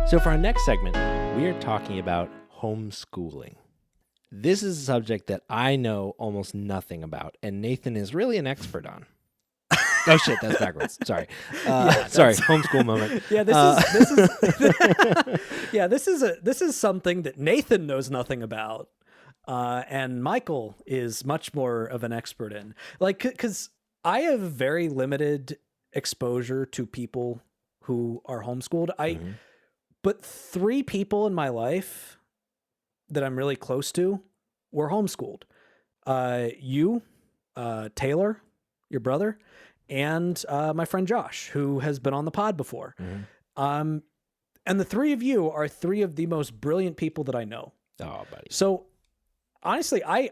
So for our next segment, we are talking about homeschooling. This is a subject that I know almost nothing about, and Nathan is really an expert on. Oh shit, that's backwards. Sorry. Sorry, homeschool moment. Yeah, this is something that Nathan knows nothing about, and Michael is much more of an expert in. Like, because I have very limited exposure to people who are homeschooled. But 3 people in my life that I'm really close to were homeschooled. You, Taylor, your brother, and my friend Josh, who has been on the pod before. And the 3 of you are 3 of the most brilliant people that I know. Oh, buddy. So honestly, I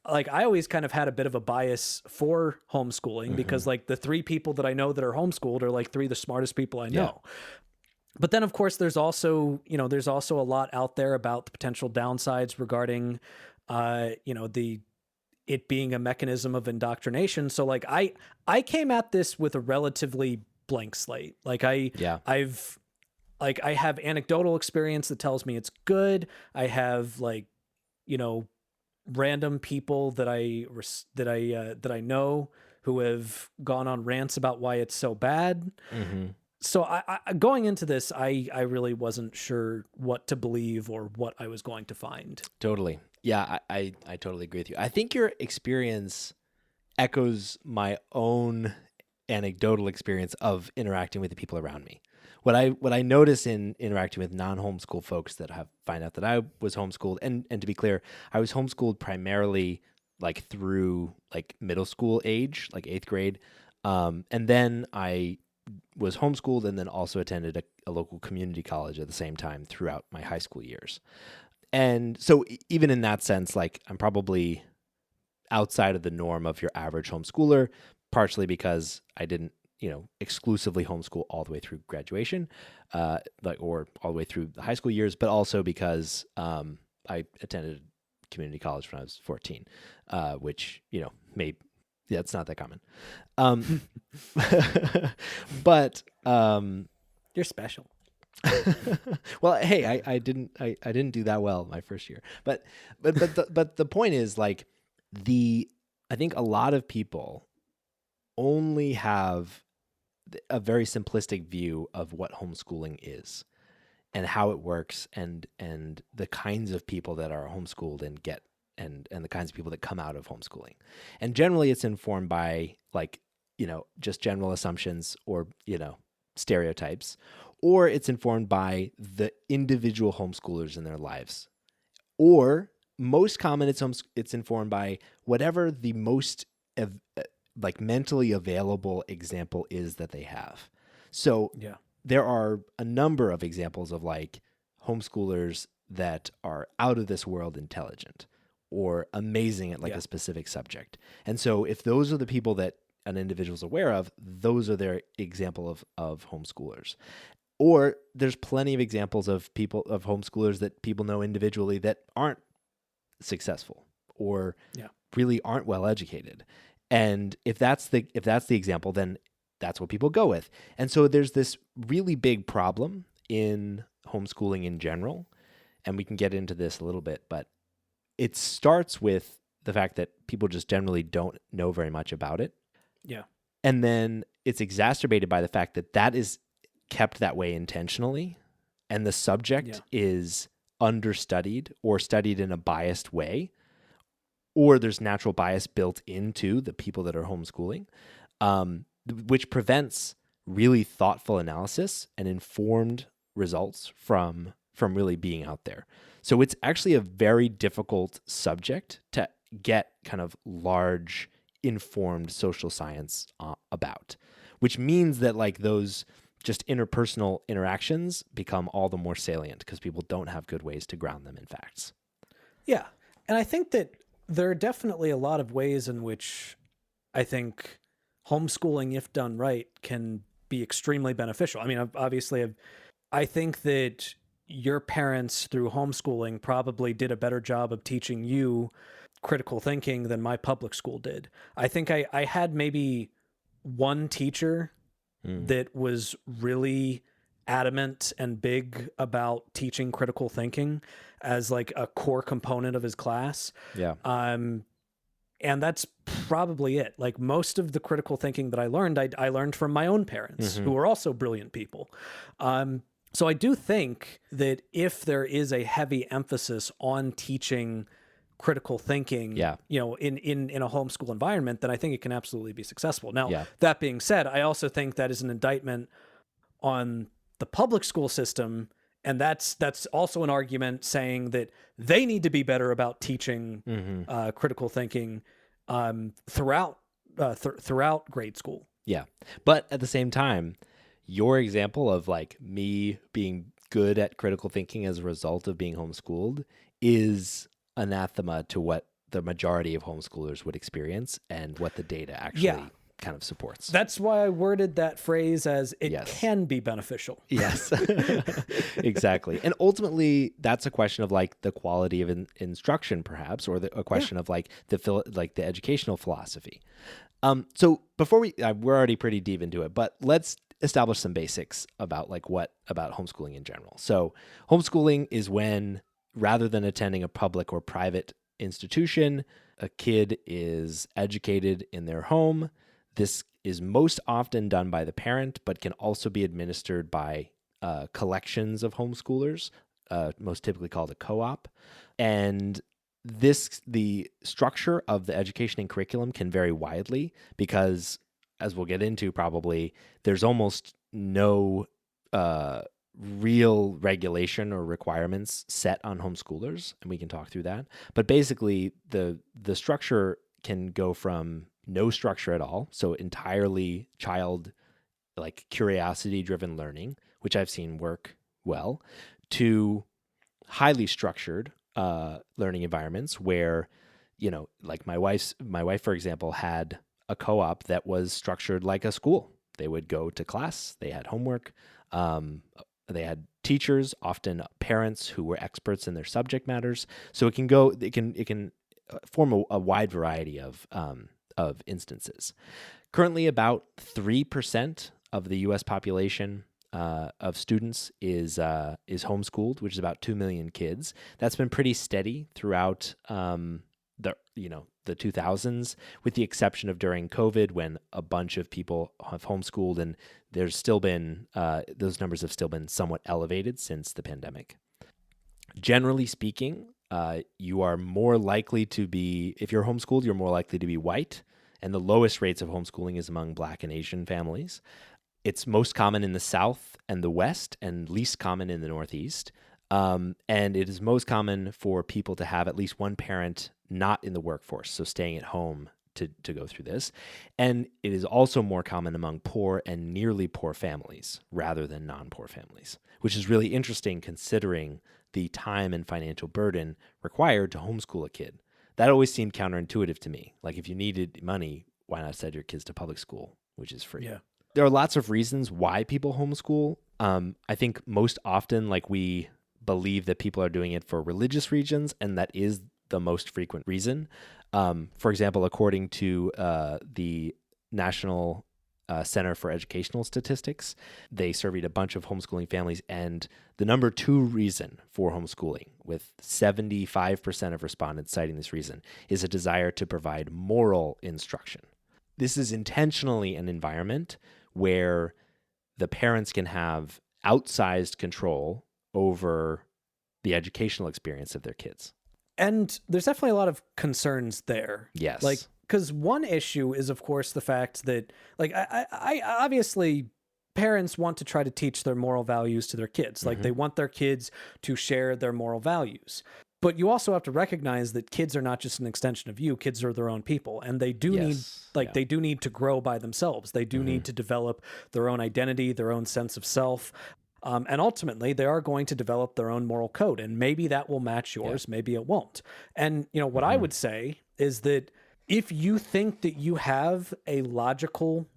always kind of had a bit of a bias for homeschooling because like the 3 people that I know that are homeschooled are like 3 of the smartest people I know. Yeah. But then, of course, there's also a lot out there about the potential downsides regarding, it being a mechanism of indoctrination. So like I came at this with a relatively blank slate. Like I have anecdotal experience that tells me it's good. I have random people that I know who have gone on rants about why it's so bad. So I going into this, I really wasn't sure what to believe or what I was going to find. Totally. Yeah, I totally agree with you. I think your experience echoes my own anecdotal experience of interacting with the people around me. What I notice in interacting with non-homeschool folks that have find out that I was homeschooled, and to be clear, I was homeschooled primarily like through like middle school age, like 8th grade. And then I was homeschooled and then also attended a local community college at the same time throughout my high school years. And so even in that sense, like I'm probably outside of the norm of your average homeschooler, partially because I didn't, exclusively homeschool all the way through graduation, or all the way through the high school years, but also because I attended community college when I was 14, which, it's not that common. But You're special. Well, hey, I didn't do that well my first year, but the point is like I think a lot of people only have a very simplistic view of what homeschooling is and how it works and the kinds of people that are homeschooled and get and the kinds of people that come out of homeschooling. And generally it's informed by like, just general assumptions or, stereotypes, or it's informed by the individual homeschoolers in their lives. Or most common, it's informed by whatever the most mentally available example is that they have. So there are a number of examples of like homeschoolers that are out of this world intelligent or amazing at like a specific subject. And so if those are the people that an individual's aware of, those are their example of homeschoolers. Or there's plenty of examples of homeschoolers that people know individually that aren't successful or really aren't well educated. And if that's the example, then that's what people go with. And so there's this really big problem in homeschooling in general, and we can get into this a little bit, but it starts with the fact that people just generally don't know very much about it. Yeah. And then it's exacerbated by the fact that that is kept that way intentionally, and the subject is understudied or studied in a biased way, or there's natural bias built into the people that are homeschooling, which prevents really thoughtful analysis and informed results from really being out there. So it's actually a very difficult subject to get kind of large, informed social science about, which means that like those just interpersonal interactions become all the more salient because people don't have good ways to ground them in facts. Yeah. And I think that there are definitely a lot of ways in which I think homeschooling, if done right, can be extremely beneficial. I mean, obviously, I think that your parents through homeschooling probably did a better job of teaching you critical thinking than my public school did. I think I had maybe one teacher that was really adamant and big about teaching critical thinking as like a core component of his class. Yeah. And that's probably it. Like most of the critical thinking that I learned, I learned from my own parents, who are also brilliant people. So I do think that if there is a heavy emphasis on teaching critical thinking, Yeah. in a homeschool environment, then I think it can absolutely be successful. Now, Yeah. that being said, I also think that is an indictment on the public school system. And that's also an argument saying that they need to be better about teaching critical thinking throughout grade school. Yeah. But at the same time, your example of like me being good at critical thinking as a result of being homeschooled is anathema to what the majority of homeschoolers would experience and what the data actually kind of supports. That's why I worded that phrase as it Yes. can be beneficial. Yes, exactly. And ultimately, that's a question of like the quality of instruction, perhaps, or a question of like the educational philosophy. So before we're already pretty deep into it, but let's establish some basics about about homeschooling in general. So homeschooling is when, rather than attending a public or private institution, a kid is educated in their home. This is most often done by the parent, but can also be administered by collections of homeschoolers, most typically called a co-op. And the structure of the education and curriculum can vary widely because, as we'll get into probably, there's almost no real regulation or requirements set on homeschoolers, and we can talk through that. But basically, the structure can go from no structure at all, so entirely child like curiosity driven learning, which I've seen work well, to highly structured learning environments where, like my wife, for example, had a co-op that was structured like a school. They would go to class, they had homework, they had teachers, often parents who were experts in their subject matters. So it can form a wide variety of instances. Currently, about 3% of the U.S. population of students is homeschooled, which is about 2 million kids. That's been pretty steady throughout the 2000s, with the exception of during COVID, when a bunch of people have homeschooled, and there's still been those numbers have still been somewhat elevated since the pandemic. Generally speaking, you are more likely to be, if you're homeschooled, you're more likely to be white, and the lowest rates of homeschooling is among Black and Asian families. It's most common in the South and the West, and least common in the Northeast. And it is most common for people to have at least one parent not in the workforce, so staying at home to go through this. And it is also more common among poor and nearly poor families rather than non-poor families, which is really interesting considering the time and financial burden required to homeschool a kid. That always seemed counterintuitive to me. Like, if you needed money, why not send your kids to public school, which is free? Yeah. There are lots of reasons why people homeschool. I think most often, like, we believe that people are doing it for religious reasons, and that is the most frequent reason. For example, according to the National Center for Educational Statistics, they surveyed a bunch of homeschooling families, and the number 2 reason for homeschooling, with 75% of respondents citing this reason, is a desire to provide moral instruction. This is intentionally an environment where the parents can have outsized control over the educational experience of their kids. And there's definitely a lot of concerns there. Yes. Like, because one issue is, of course, the fact that, like, I obviously, parents want to try to teach their moral values to their kids. Like, they want their kids to share their moral values. But you also have to recognize that kids are not just an extension of you. Kids are their own people, and they do they do need to grow by themselves. They do need to develop their own identity, their own sense of self. And ultimately, they are going to develop their own moral code, and maybe that will match yours, maybe it won't. And, what I would say is that if you think that you have a logical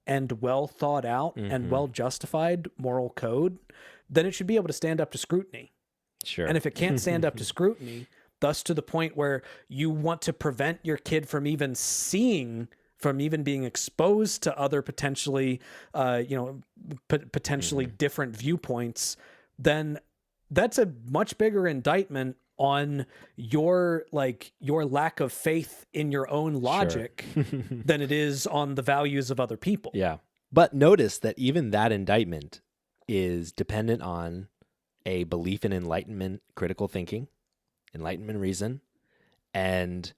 and well thought out and well justified moral code, then it should be able to stand up to scrutiny. Sure. And if it can't stand up to scrutiny, thus to the point where you want to prevent your kid from even seeing from even being exposed to other potentially, potentially different viewpoints, then that's a much bigger indictment on your lack of faith in your own logic than it is on the values of other people. Yeah. But notice that even that indictment is dependent on a belief in enlightenment, critical thinking, enlightenment reason, and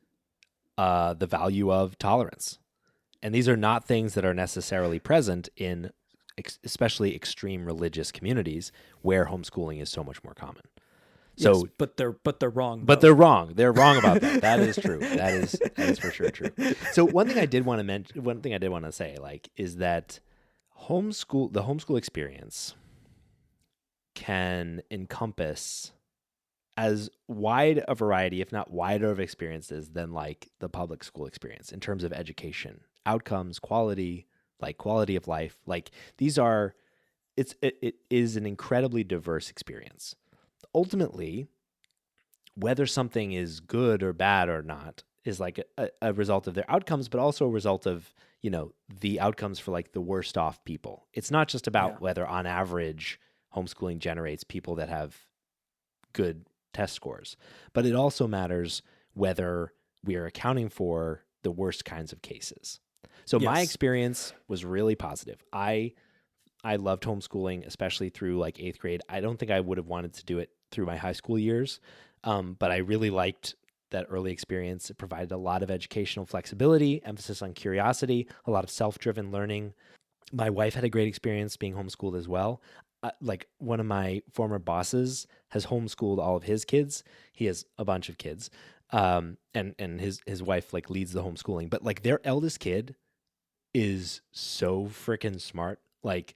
the value of tolerance. And these are not things that are necessarily present in especially extreme religious communities where homeschooling is so much more common. So, yes, but they're wrong. But they're wrong. They're wrong about that. That is true. That is for sure true. So one thing I did want to say, like, is that the homeschool experience can encompass as wide a variety, if not wider, of experiences than like the public school experience in terms of education, outcomes, quality, like quality of life. Like it is an incredibly diverse experience. Ultimately, whether something is good or bad or not is like a result of their outcomes, but also a result of, the outcomes for like the worst off people. It's not just about whether on average homeschooling generates people that have good test scores, but it also matters whether we are accounting for the worst kinds of cases. So my experience was really positive. I loved homeschooling, especially through like 8th grade. I don't think I would have wanted to do it through my high school years, but I really liked that early experience. It provided a lot of educational flexibility, emphasis on curiosity, a lot of self-driven learning. My wife had a great experience being homeschooled as well. Like one of my former bosses has homeschooled all of his kids. He has a bunch of kids, and his wife like leads the homeschooling. But like their eldest kid is so freaking smart. Like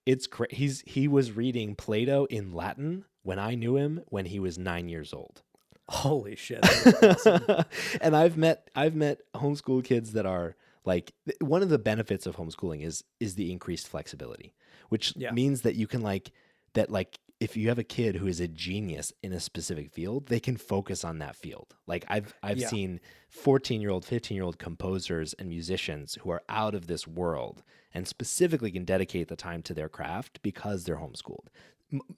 it's he was reading Plato in Latin when I knew him when he was 9 years old. Holy shit! That's awesome. And I've met homeschool kids that are like, one of the benefits of homeschooling is the increased flexibility, which means that you can if you have a kid who is a genius in a specific field, they can focus on that field. Like I've seen 14-year-old, 15-year-old composers and musicians who are out of this world and specifically can dedicate the time to their craft because they're homeschooled.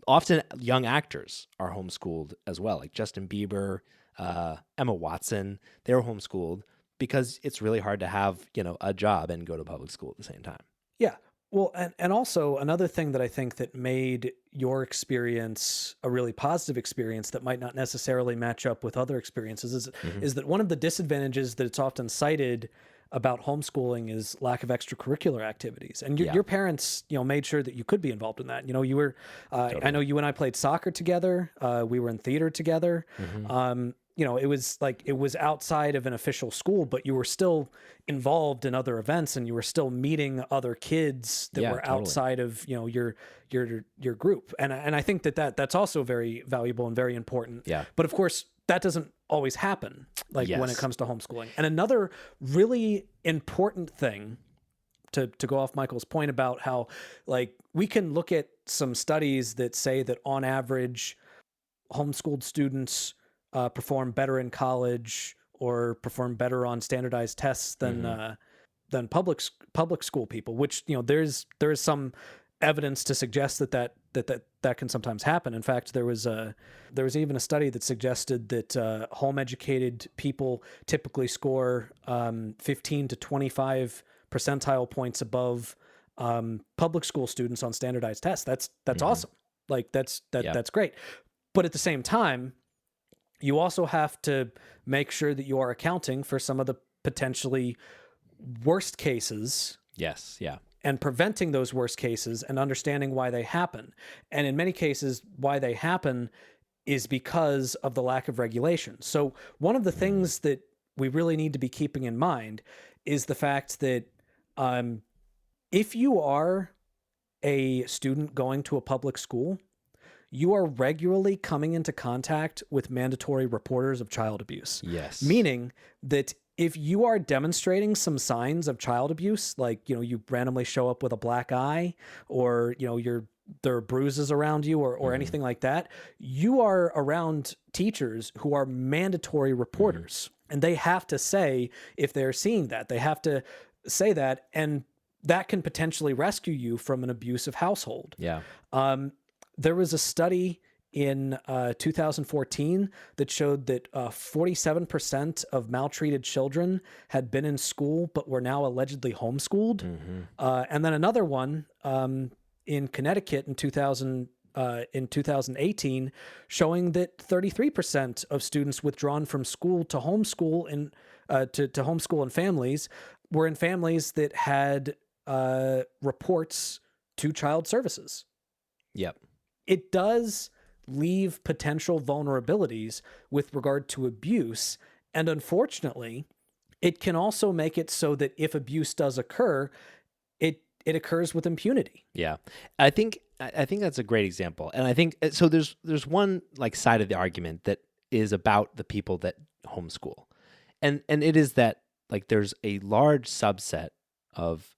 Often young actors are homeschooled as well, like Justin Bieber, Emma Watson. They were homeschooled because it's really hard to have, a job and go to public school at the same time. Yeah. Well, and also another thing that I think that made your experience a really positive experience that might not necessarily match up with other experiences is that one of the disadvantages that it's often cited about homeschooling is lack of extracurricular activities. And your parents, made sure that you could be involved in that. You were, totally. I know you and I played soccer together. We were in theater together. It was outside of an official school, but you were still involved in other events and you were still meeting other kids that were outside of, your group. And I think that's also very valuable and very important. Yeah. But of course, that doesn't always happen when it comes to homeschooling. And another really important thing to go off Michael's point about how we can look at some studies that say that on average homeschooled students perform better in college or perform better on standardized tests than public school people, which there is some evidence to suggest that can sometimes happen. In fact, there was even a study that suggested that home educated people typically score 15 to 25 percentile points above public school students on standardized tests. That's awesome. That's great. But at the same time, you also have to make sure that you are accounting for some of the potentially worst cases. Yes. Yeah. And preventing those worst cases and understanding why they happen. And in many cases, why they happen is because of the lack of regulation. So one of the things that we really need to be keeping in mind is the fact that if you are a student going to a public school, you are regularly coming into contact with mandatory reporters of child abuse. Yes. Meaning that if you are demonstrating some signs of child abuse, like, you randomly show up with a black eye or, there are bruises around you or anything like that, you are around teachers who are mandatory reporters. And they have to say if they're seeing that. They have to say that, and that can potentially rescue you from an abusive household. Yeah. There was a study in 2014 that showed that 47% of maltreated children had been in school but were now allegedly homeschooled. And then another one in Connecticut in 2018 showing that 33% of students withdrawn from school to homeschool to homeschool in families were in families that had reports to child services. Yep. It does leave potential vulnerabilities with regard to abuse. And unfortunately, it can also make it so that if abuse does occur, it occurs with impunity. Yeah. I think that's a great example. And I think so there's one like side of the argument that is about the people that homeschool. And it is that like there's a large subset of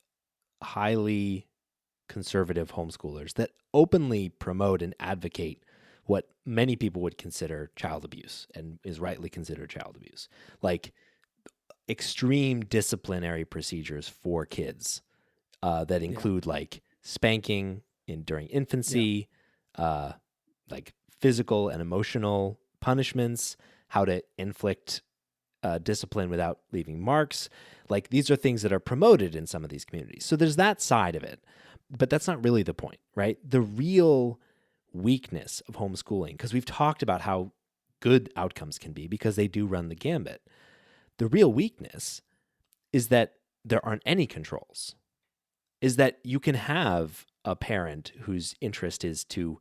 highly conservative homeschoolers that openly promote and advocate what many people would consider child abuse and is rightly considered child abuse, like extreme disciplinary procedures for kids that include like spanking during infancy, like physical and emotional punishments, how to inflict discipline without leaving marks. Like these are things that are promoted in some of these communities. So there's that side of it, but that's not really the point, right? The real weakness of homeschooling, because we've talked about how good outcomes can be because they do run the gambit. The real weakness is that there aren't any controls, is that you can have a parent whose interest is to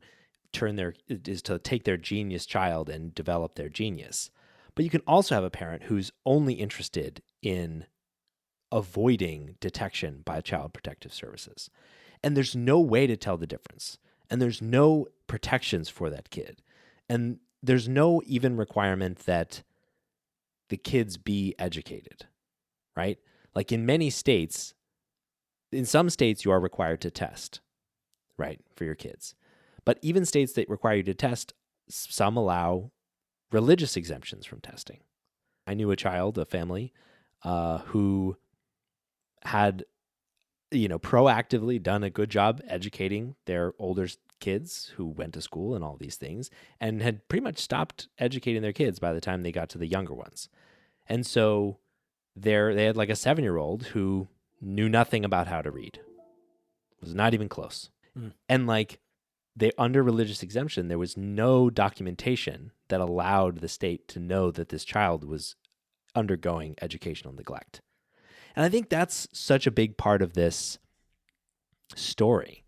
take their genius child and develop their genius. But you can also have a parent who's only interested in avoiding detection by Child Protective Services. And there's no way to tell the difference. And there's no protections for that kid. And there's no even requirement that the kids be educated, right? Like in some states, you are required to test, right, for your kids. But even states that require you to test, some allow religious exemptions from testing. I knew a family who had, proactively done a good job educating their older kids who went to school and all these things, and had pretty much stopped educating their kids by the time they got to the younger ones. And so they had like a 7-year-old who knew nothing about how to read, was not even close. And like under religious exemption, there was no documentation that allowed the state to know that this child was undergoing educational neglect. And I think that's such a big part of this story,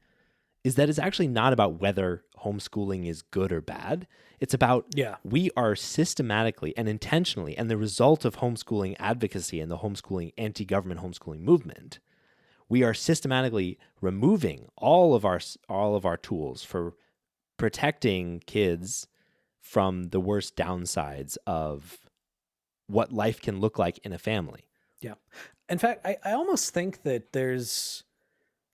is that it's actually not about whether homeschooling is good or bad. It's about we are systematically and intentionally, and the result of homeschooling advocacy and the homeschooling anti-government homeschooling movement, we are systematically removing all of our tools for protecting kids from the worst downsides of what life can look like in a family. Yeah. In fact, I almost think that there's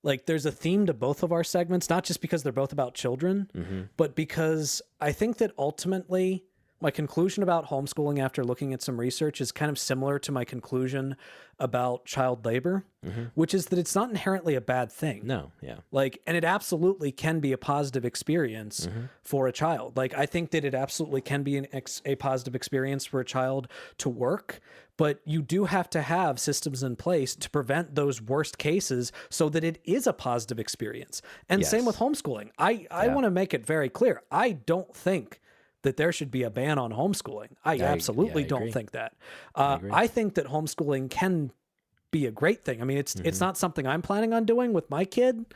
a theme to both of our segments, not just because they're both about children, but because I think that ultimately my conclusion about homeschooling after looking at some research is kind of similar to my conclusion about child labor, which is that it's not inherently a bad thing. No, yeah. And it absolutely can be a positive experience for a child. I think that it absolutely can be a positive experience for a child to work, but you do have to have systems in place to prevent those worst cases so that it is a positive experience. And same with homeschooling. I want to make it very clear. I don't think that there should be a ban on homeschooling. I absolutely don't think that. I think that homeschooling can be a great thing. I mean, it's not something I'm planning on doing with my kid,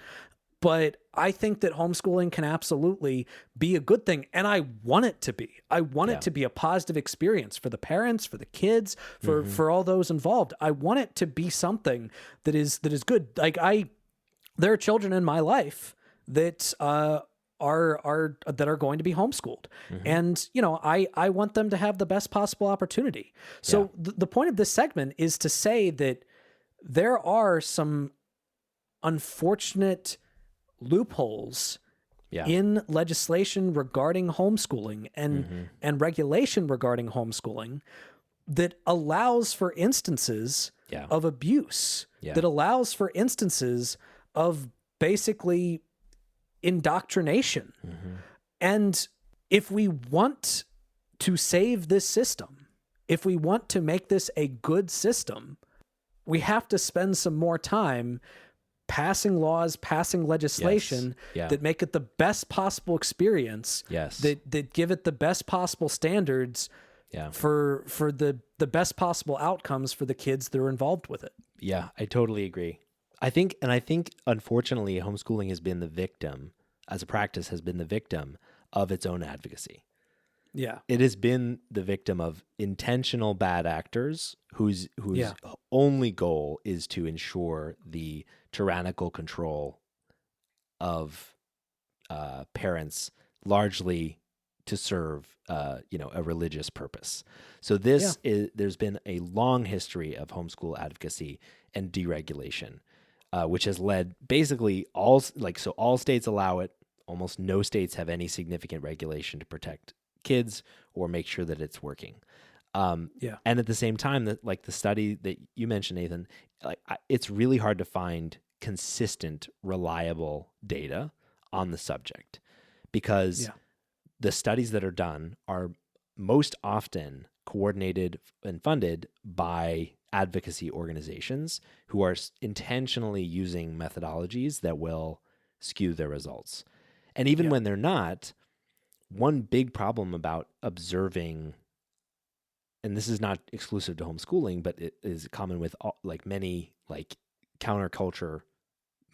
but I think that homeschooling can absolutely be a good thing. And I want it to be. I want it to be a positive experience for the parents, for the kids, for all those involved. I want it to be something that is good. There are children in my life that are going to be homeschooled. And, I want them to have the best possible opportunity. So the point of this segment is to say that there are some unfortunate loopholes in legislation regarding homeschooling and regulation regarding homeschooling that allows for instances Yeah. of abuse Yeah. that allows for instances of basically indoctrination. And if we want to save this system, if we want to make this a good system, we have to spend some more time passing laws, passing legislation Yeah. that make it the best possible experience, Yes. that give it the best possible standards Yeah. for the best possible outcomes for the kids that are involved with it. Yeah, I totally agree. I think unfortunately homeschooling has been the victim, as a practice has been the victim of its own advocacy. Yeah. It has been the victim of intentional bad actors whose Yeah. only goal is to ensure the tyrannical control of parents, largely to serve a religious purpose. So there's been a long history of homeschool advocacy and deregulation, which has led basically all states allow it. Almost no states have any significant regulation to protect kids or make sure that it's working. And at the same time, that like the study that you mentioned, Nathan, it's really hard to find consistent, reliable data on the subject, because the studies that are done are most often coordinated and funded by advocacy organizations who are intentionally using methodologies that will skew their results. And even when they're not, one big problem about observing, and this is not exclusive to homeschooling, but it is common with many counterculture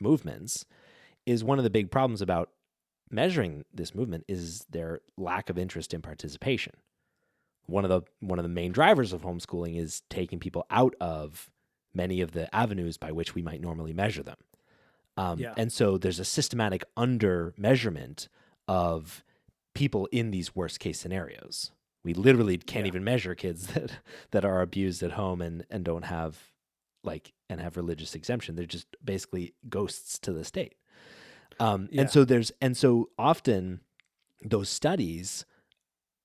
movements, is one of the big problems about measuring this movement is their lack of interest in participation. One of the main drivers of homeschooling is taking people out of many of the avenues by which we might normally measure them. And so there's a systematic under measurement of people in these worst case scenarios. We literally can't even measure kids that are abused at home and don't have and have religious exemption. They're just basically ghosts to the state. And so often those studies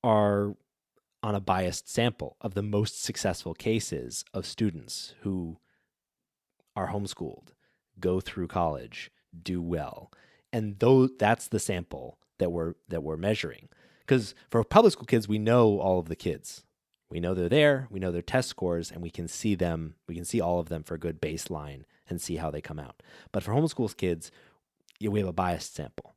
are on a biased sample of the most successful cases of students who are homeschooled, go through college, do well. And that's the sample that we're measuring. Because for public school kids, we know all of the kids. We know they're there, we know their test scores, and we can see them, we can see all of them for a good baseline and see how they come out. But for homeschool kids, we have a biased sample.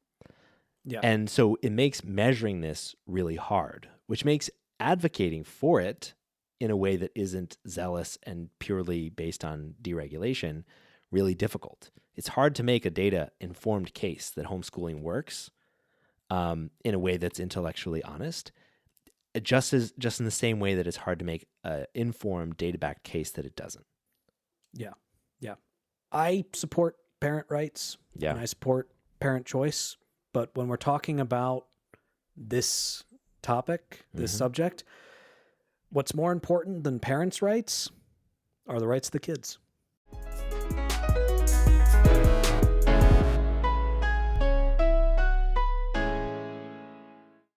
And so it makes measuring this really hard, which makes advocating for it in a way that isn't zealous and purely based on deregulation really difficult. It's hard to make a data-informed case that homeschooling works in a way that's intellectually honest, just in the same way that it's hard to make an informed, data-backed case that it doesn't. Yeah. I support parent rights. Yeah. And I support parent choice. But when we're talking about this topic, this subject, what's more important than parents' rights are the rights of the kids.